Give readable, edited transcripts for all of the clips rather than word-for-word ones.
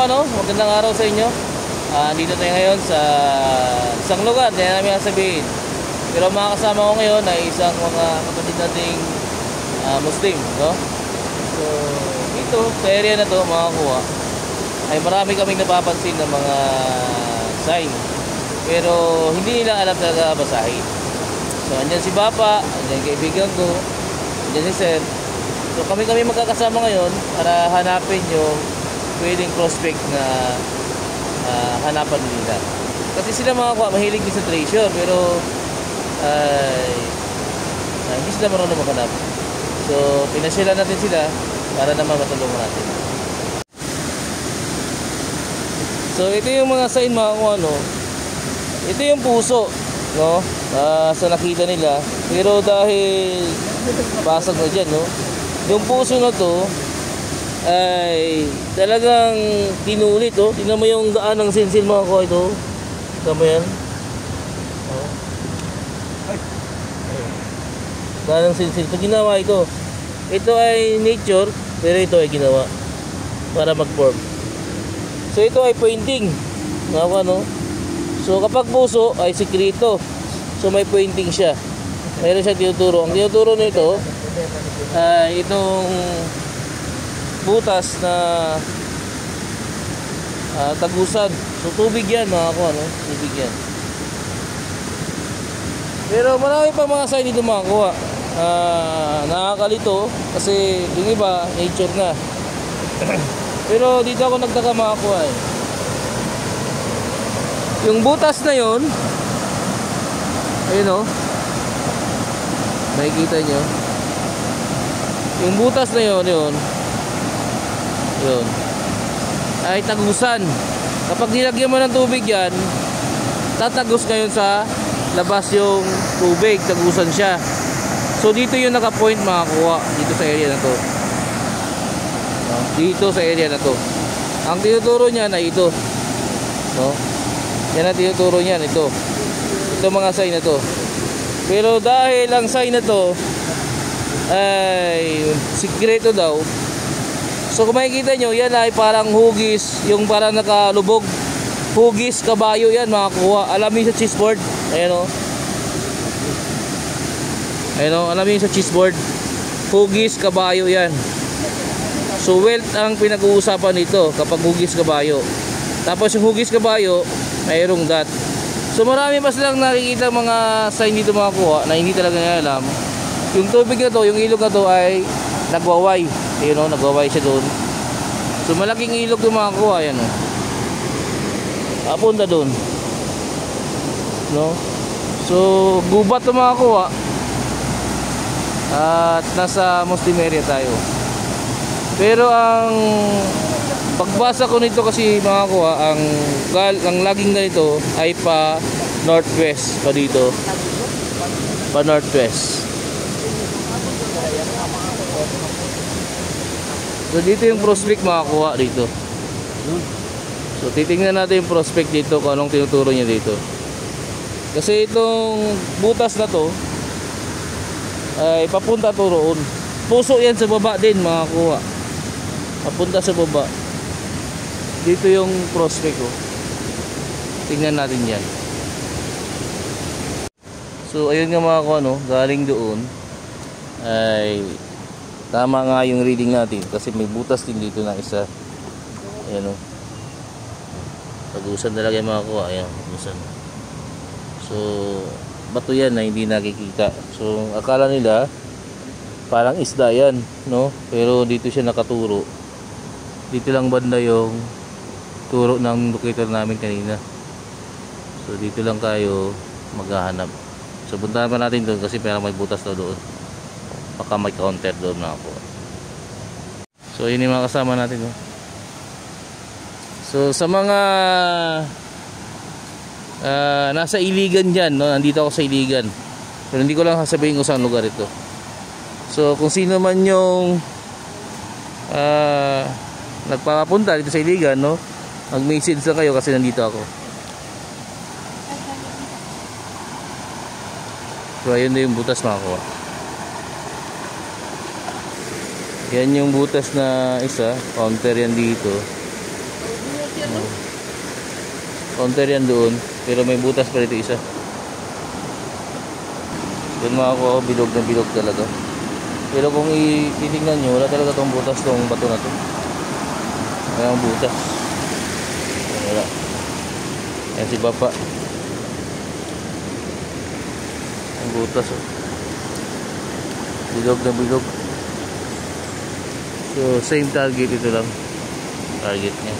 ano, magandang araw sa inyo. Dito tayo ngayon sa isang lugar, hindi namin sabihin. Pero mga kasama ko ngayon ay isang mga kapatid nating Muslim, no? So, dito sa area na to, mga kuha, ay marami kaming napapansin ng mga sign. Pero hindi nila alam talaga basahin. So, andyan si Papa, andyan kaibigan ko, andyan si Sir. So kami magkakasama ngayon para hanapin yung pwedeng prospect na hanapan nila. Kasi sila mga kuha, mahilig din sa treasure pero hindi sila marunong maghanap. So pinasyalan natin sila para naman matulungan natin. So ito yung mga sign mga kuha, no? Ito yung puso, no? Sa nakita nila. Pero dahil basag na dyan, no? Yung puso na to ay talagang tinulit, oh. Tingnan mo yung daan ng sinsil mga ko ito. Tingnan mo yan. Oh. Daan ng sinsil. Ito ginawa ito. Ito ay nature, pero ito ay ginawa para mag-form. So ito ay painting. Mga ko, no? So kapag puso ay sikrito. So may painting siya. Mayroon siya tinuturo. Ang tinuturo nito itong butas na tagusan. So tubig yan mga kuha, no? Tubig yan. Pero marami pa mga sign dito mga kuha. Nakakalito kasi yung iba nature na. Pero dito ako nagtaka mga kuha, eh. Yung butas na yon, ayun, oh, nakikita nyo yung butas na yun ay tagusan. Kapag nilagyan mo ng tubig yan, tatagos ngayon sa labas yung tubig, tagusan siya. So dito yung naka-point mga kuha, dito sa area na to, dito sa area na to. Ang tinuturo niya na ito, no? Yan ang tinuturo niyan, ito mga sign na to. Pero dahil ang sign na to ay sikreto daw, so kung makikita nyo, yan ay parang hugis, yung parang nakalubog, hugis kabayo yan mga kuha. Alam niyo sa chessboard, ayan o, ayan o, alam niyo sa chessboard, hugis kabayo yan. So wealth ang pinag-uusapan nito kapag hugis kabayo. Tapos yung hugis kabayo mayroong dot. So marami pa silang nakikita mga sign dito mga kuha na hindi talaga nila alam. Yung tubig na to, yung ilog na to ay nagwaway. Ayun, no? Nagwaway siya doon. So malaking ilog yung mga kuha. Ayan, no? Papunta doon, no? So gubat yung mga kuha. At nasa Muslim area tayo. Pero ang pagbasa ko nito kasi mga kuha, ang laging ganito ay pa northwest, pa dito, pa northwest. So dito yung prospect makakuha dito. So titingnan natin yung prospect dito kung anong tinuturo niya dito. Kasi itong butas na to ay papunta to roon. Puso yan sa baba din makakuha. Papunta sa baba. Dito yung prospect ko. Tingnan natin yan. So ayun nga makakuha, no, galing doon ay tama nga yung reading natin kasi may butas din dito na isa. Ayan, o. Tagusan talaga yung mga kuha. Ayan, tagusan. So bato yan na hindi nakikita. So akala nila parang isda yan, no? Pero dito siya nakaturo. Dito lang banda yung turo ng locator namin kanina. So dito lang kayo maghahanap. So puntahan pa natin doon kasi parang may butas na doon. Baka may counter doon na ako. So yun yung mga kasama natin, no? So sa mga nasa Iligan dyan, no? Nandito ako sa Iligan. Pero hindi ko lang sasabihin kung saan lugar ito. So kung sino man yung nagpapapunta dito sa Iligan, no? Mag-message lang kayo kasi nandito ako. So ayun na yung butas mga kuha. Yan yung butas na isa, counter yan dito. Counter yan doon, pero may butas pa dito isa. Yun mga ko, bilog na bilog talaga. Pero kung titingnan nyo, wala talaga tong butas, tong bato na to. Walang butas. Wala. Yan si Bapa. Ang butas, oh. Bilog na bilog. So same target, ito lang target niya.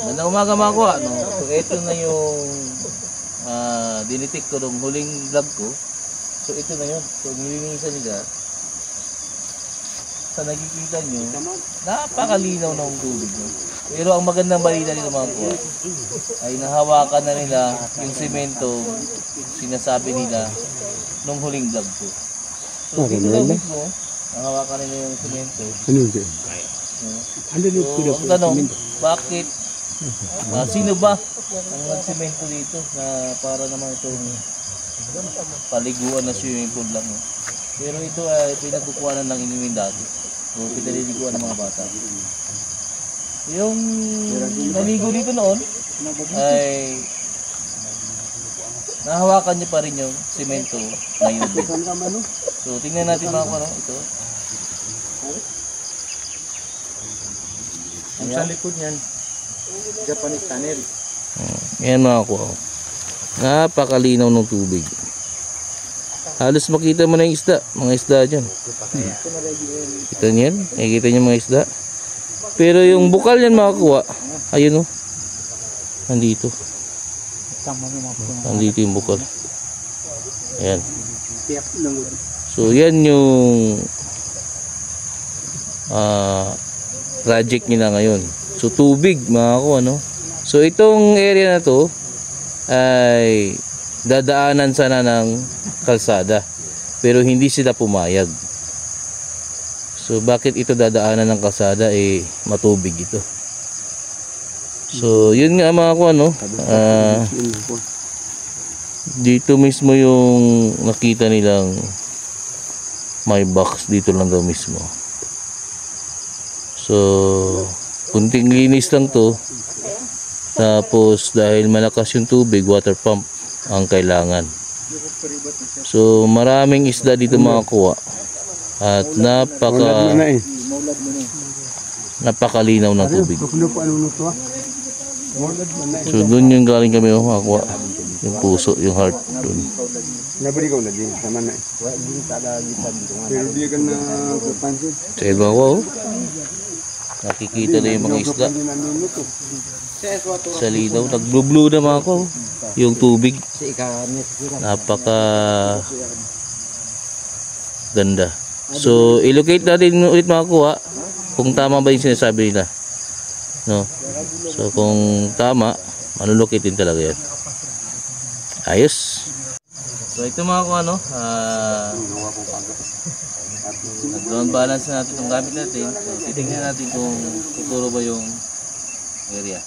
Magandang umaga mga kuha, no? So ito na yung dinitik ko nung huling vlog ko. So ito na yun. So nilinisan nila. Sa nakikita nyo, napakalinaw ng tubig, no? Pero ang magandang balita nito mga kuha ay nahawakan na nila yung semento sinasabi nila nung huling vlog ko. So dito daw mismo, nahawakan nila yung semento. Ano yun? So ang tanong, bakit? Sino ba ang nagsemento dito na para naman itong paliguan na swimming pool lang? Pero ito ay pinagkukuhanan ng inumin dati. So pinaliliguan ng mga bata. Yung naligo dito noon ay nahawakan niya pa rin yung semento ngayon. So tingnan natin mga ano, ito. Ang sa likod niyan, Japanese tunnel. Yan mga kuha. Napakalinaw ng tubig. Halos makita mo na yung isda, mga isda dyan. Kita niyan, nakikita niyo mga isda. Pero yung bukal yan mga kuha, ayun o. Nandito. Nandito yung bukal. Ayan. So yan yung project nila ngayon. So tubig mga kuha, no? So itong area na to ay dadaanan sana ng kalsada. Pero hindi sila pumayag. So bakit ito dadaanan ng kalsada, eh matubig ito. So yun nga mga kuha, no? Dito mismo yung nakita nilang may box dito lang daw mismo. So kunting linis lang to. Tapos dahil malakas yung tubig, water pump ang kailangan. So maraming isda dito mga kuha. At napakalinaw ng tubig. So doon yung galing kami mga kuha. Yung puso, yung heart doon. Sa iba ko, nakikita na yung mga isda sa linaw. Nag-blue na mga ko yung tubig. Napaka ganda. So ilocate natin ulit mga kuha kung tama ba yung sinasabi nila, no? So kung tama, manulocate din talaga yan. Ayos. So ito mga kuha, no? Nag-ground balance na natin itong gamit natin. So titignan natin kung tuturo ba yung area.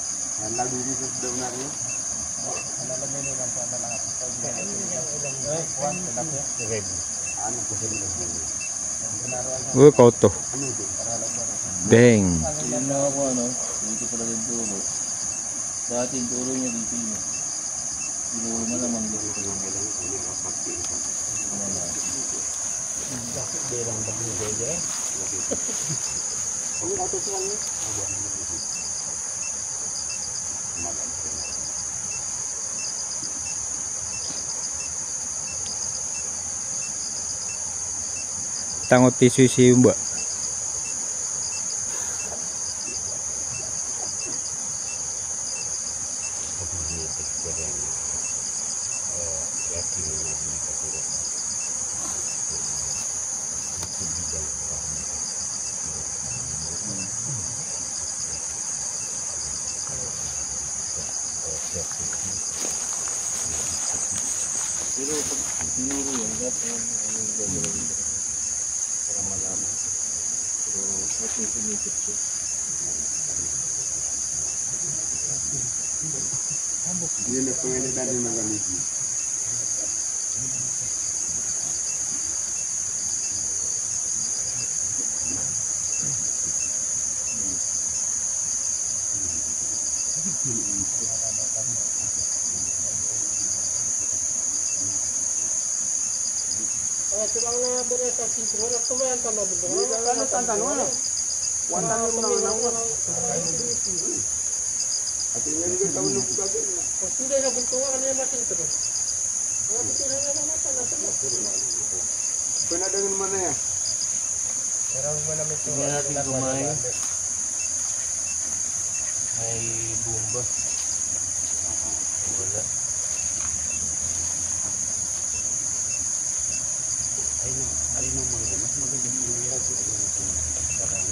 Uy, kauto. Bang. Yung mga kuha, no? Dito pala din turo. Dati yung turo niya dito yun. Turo malamang dito. Tangot tisu si mbak. Pero pag tinuro yan, dapat anong gagawin dito para malaman. Pero ba't yung sinikip siya? Yun ang pangalan natin magamit. Ano tantan wala? Wala mo na wala. At ini juga tahu lu buka gini. Sudah na buntungan kanina natin ito. Pwede dengan mana ya? Tingnan natin kumain. May bumba. Wala. Alin ang mga mas magandang pilihan ko parang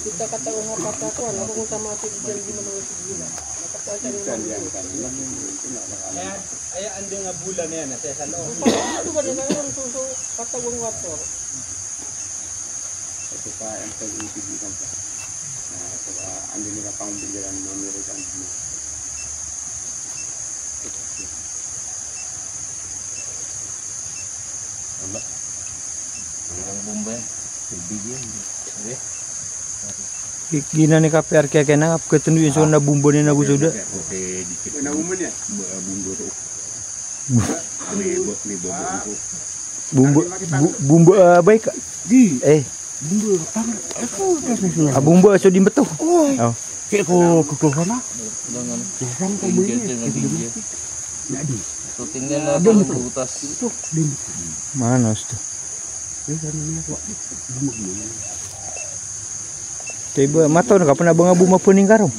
kita kata orang patakuan, aku kung sama si Ijan di mga sigila. Ay, ando nga bulan na yan, nasa sa loob. Ano ba din ang suso katawang water? ito pa ang pag-iibigan pa. Saka ando nila pang biliran ng American. Wala. Ang bumba yan. Bigyan. Sige. Gina ni KPR kaya kaya nangap ketemu yung na bumbo ni na busuda. Okay, dikit. Ano mo niya? Bumbo to. Bumbo baik kak. Bumbo pang ako Bumbo so di betul. Oh. Kayak ko kukuha na. Lang ano. Jarang ko Bigyan. Jadi. So tingnan natin ang butas. Mana tu? Tiba mata nak pernah bunga buma puning karong.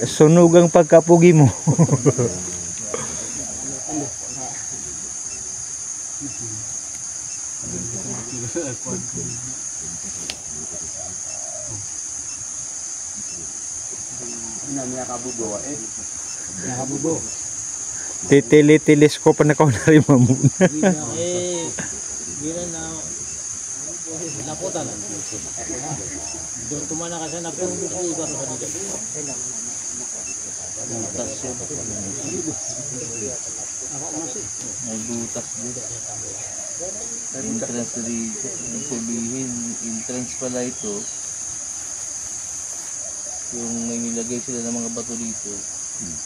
Sonugang pagkapugi mo. Niya kabubo Nakabubo. Teleskop na kau narima muna. Gila na naputan. Doon tumana kasi na pang buko iba sa dito. Butas yun. May butas dito. Entrance dito. Ibig sabihin, entrance pala ito. Yung may nilagay sila ng mga bato dito.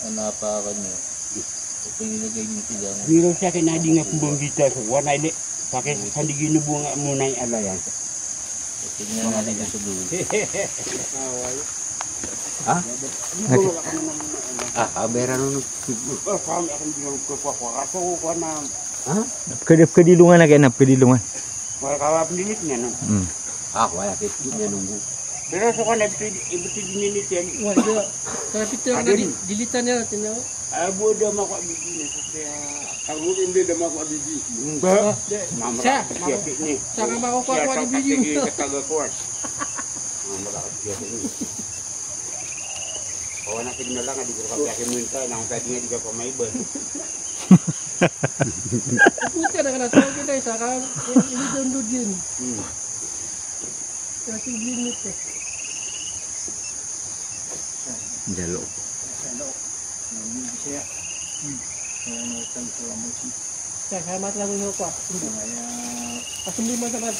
Ang napakan nyo. Ito yung nilagay din sila. Biro siya kinadi nga kumbang dito sa wana ini pakai sandi ginubunga muna yung alayan. Tingnan natin ito doon. Ha? Abera nun. Kami akan bilang kaso ko na. Ha? Kedilungan na kaya na kedilungan. Wala kawa pendidik niya no. Wala kit niya nunggu. Pero so kan ibu dinit yan. Wala. Tapi ito na dilitan niya natin. Abo daw mako bibili kaya ako hindi daw mako bibili. Siya ni. saka makukuha ni video. Taga court. Mamara siya ni. Oh na kid na lang di ko kapya minta nang tadi nga di ka pamaibon. Puta na kana tawag kita saka ini download din. Kasi limit eh. Jalo. Salamat lang yung ko. Kasi hindi mo dapat.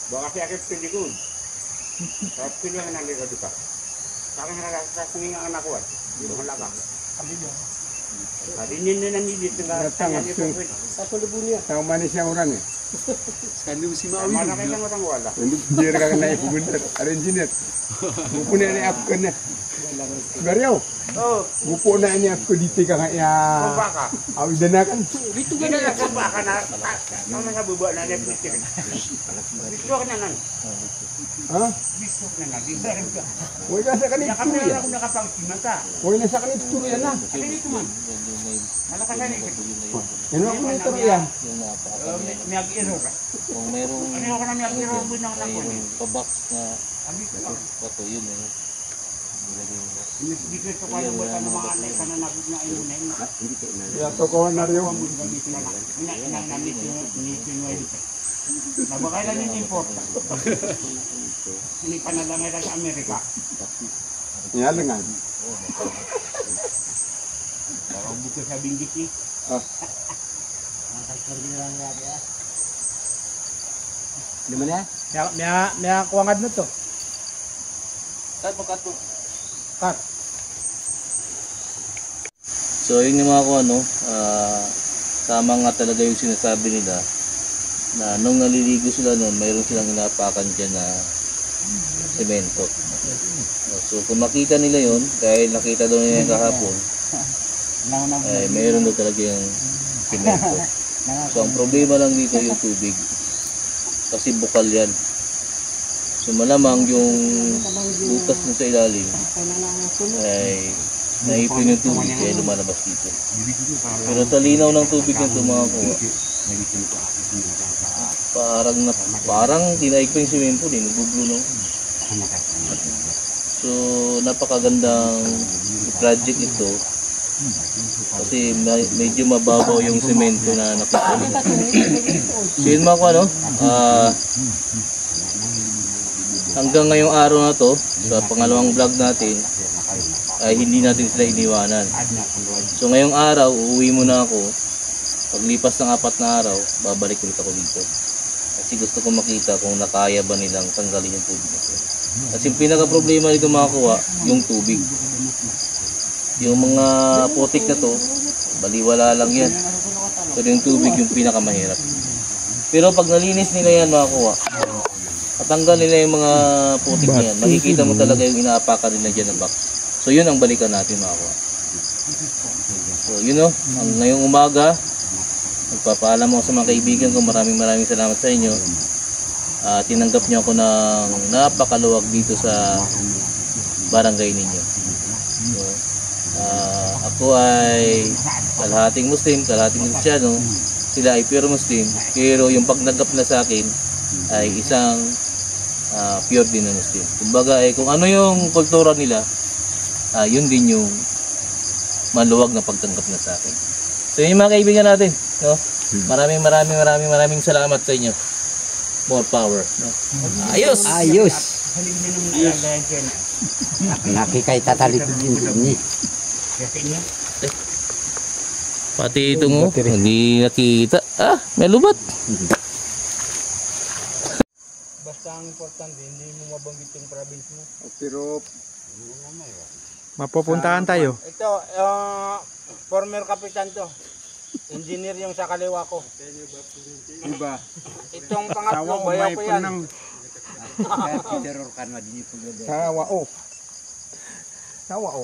Baka siya kaya pelikun. Saya pilih yang nanti kau duka. Sekarang rasa kuning yang anak kuat. Di bawah laka. Tadi ini nanti di tengah tengah di bawah. Satu lebunya. Tahu manis yang orang ni. Sekarang dia mesti mahu Mana hidup. yang orang wala. Untuk dia kan naik bener. Ada engineer. Buku ni naik apa kena? Bariau. Oh. Buku nak ni aku ditegang ya. Baka. Awi dana kan. Itu kan Ini nak baka nak. Mana nak buat nak dia pikir. Itu kan nan. Hah? Itu kan nan. Woi kan sekarang itu ya. Aku nak kapal mata. Woi nak sekarang itu ya nah. Ini itu man. Mana kan ni? Ano ako nito yan? Yung napakan. Miyag iro. Kung merong Ano ako na miyag iro binang mayroong pabox na Pato yun eh. Hindi ko ito kaya mo sa mga alay ka na na inunin. Kaya to ko na rin. Nabakailan yung import. Hindi pa nalamay sa Amerika. Yan lang nga. Parang buko sa binggit eh. Di man ya? May kuwangad na to. Kat mo kat mo. Kat. So yun yung mga ko ano, tama nga talaga yung sinasabi nila na nung naliligo sila noon, mayroon silang inapakan dyan na semento. So kung makita nila yun, dahil nakita daw nila yung kahapon, ay mayroon daw talaga yung semento. So ang problema lang dito yung tubig. Kasi bukal yan. So malamang yung butas mo sa ilalim ay naipin yung tubig kaya lumalabas dito. Pero sa linaw ng tubig nito mga kuha, parang tinaig pa yung simento din, nagbubulo. So napakagandang project ito kasi medyo mababaw yung simento na nakita nila. So yun mga kuha, no? Hanggang ngayong araw na to, sa pangalawang vlog natin, ay hindi natin sila iniwanan. So ngayong araw, uuwi muna ako. Paglipas ng 4 na araw, babalik ulit ako dito. Kasi gusto ko makita kung nakaya ba nilang tanggalin yung tubig nito. Kasi yung pinaka problema nito makakuha, yung tubig. Yung mga putik na to, baliwala lang yan. So yung tubig yung pinaka mahirap. Pero pag nalinis nila yan makakuha, matanggal nila yung mga putik na yan, makikita mo talaga yung inaapakan nila dyan ng box. So yun ang balikan natin makakuha. So yun o, ngayong umaga, magpapaalam ako sa mga kaibigan ko, maraming salamat sa inyo. Tinanggap niyo ako ng napakaluwag dito sa barangay ninyo. So, ako ay kalahating Muslim, kalahating Kristiyano, sila ay pure Muslim, pero yung pagnagap na sa akin ay isang pure din na Muslim. Kumbaga ay kung ano yung kultura nila, yun din yung maluwag na pagtanggap na sa akin. So yun yung mga kaibigan natin, no? Maraming salamat sa inyo. More power, no? Ayos! Ayos. Nakikay tatalit din ni. Pati ito mo, hindi nakita. May lubat. Basta ang importante, hindi mo mabanggit yung province mo. Pero Mapupuntahan tayo. Ito, former kapitan to. Engineer yung sa kaliwa ko. iba. Itong pangatlo, bayaw ko yan. Sa wao. Sa wao.